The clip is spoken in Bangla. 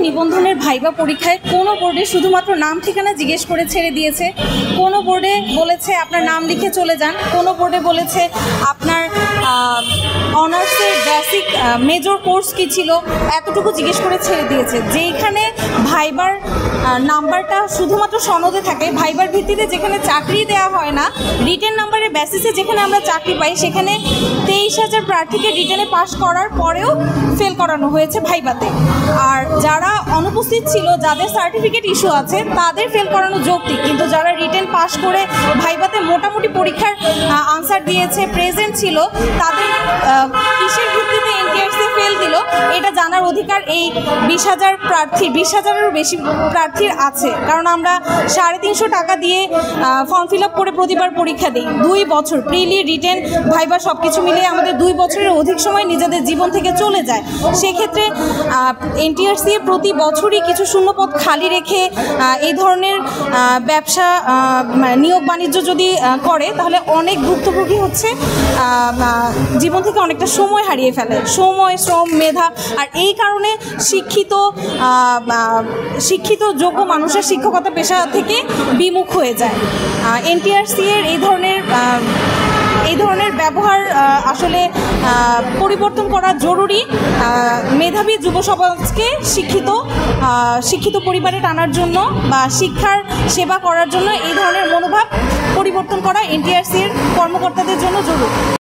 নিবন্ধনের ভাইবা পরীক্ষায় কোনো বোর্ডে শুধুমাত্র নাম ঠিকানা জিজ্ঞেস করে ছেড়ে দিয়েছে, কোনো বোর্ডে বলেছে আপনার নাম লিখে চলে যান, কোনো বোর্ডে বলেছে আপনার অনার্সের বেসিক মেজর কোর্স কী ছিল এতটুকু জিজ্ঞেস করে ছেড়ে দিয়েছে। যেখানে ভাইবার নাম্বারটা শুধুমাত্র সনদে থাকে, ভাইবার ভিত্তিতে যেখানে চাকরি দেওয়া হয় না, রিটেন নাম্বারের বেসিসে যেখানে আমরা চাকরি পাই, সেখানে 23,000 প্রার্থীকে রিটেনে পাস করার পরেও ফেল করানো হয়েছে ভাইবাতে। আর যারা অনুপস্থিত ছিল, যাদের সার্টিফিকেট ইস্যু আছে, তাদের ফেল করানো যৌক্তিক, কিন্তু যারা রিটেন পাস করে ভাইবাতে মোটামুটি পরীক্ষার আনসার দিয়েছে, প্রেজেন্ট ছিল, তাদের কিসের ভিত্তিতে এনটিআরসি ফেল দিল এটা জানার অধিকার এই 20,000 প্রার্থী, 20,000-এরও বেশি প্রার্থীর আছে। কারণ আমরা 350 টাকা দিয়ে ফর্ম ফিল আপ করে প্রতিবার পরীক্ষা দিই। 2 বছর প্রিলি, রিটেন, ভাইবা সব কিছু মিলিয়ে আমাদের 2 বছরের অধিক সময় নিজেদের জীবন থেকে চলে যায়। সেক্ষেত্রে এনটিআরসি প্রতি বছরই কিছু শূন্যপদ খালি রেখে এই ধরনের ব্যবসা নিয়োগ বাণিজ্য যদি করে, তাহলে অনেক ভুক্তভোগী হচ্ছে জীবন থেকে অনেকটা সময় হারিয়ে ফেলে, সময়, শ্রম, মেধা। আর এই কারণে শিক্ষিত যোগ্য মানুষের শিক্ষকতা পেশা থেকে বিমুখ হয়ে যায়। এনটিআরসি এর এই ধরনের ব্যবহার আসলে পরিবর্তন করা জরুরি। মেধাবী যুব সমাজকে শিক্ষিত পরিবারে টানার জন্য বা শিক্ষার সেবা করার জন্য এই ধরনের মনোভাব পরিবর্তন করা এনটিআরসি এর কর্মকর্তাদের জন্য জরুরি।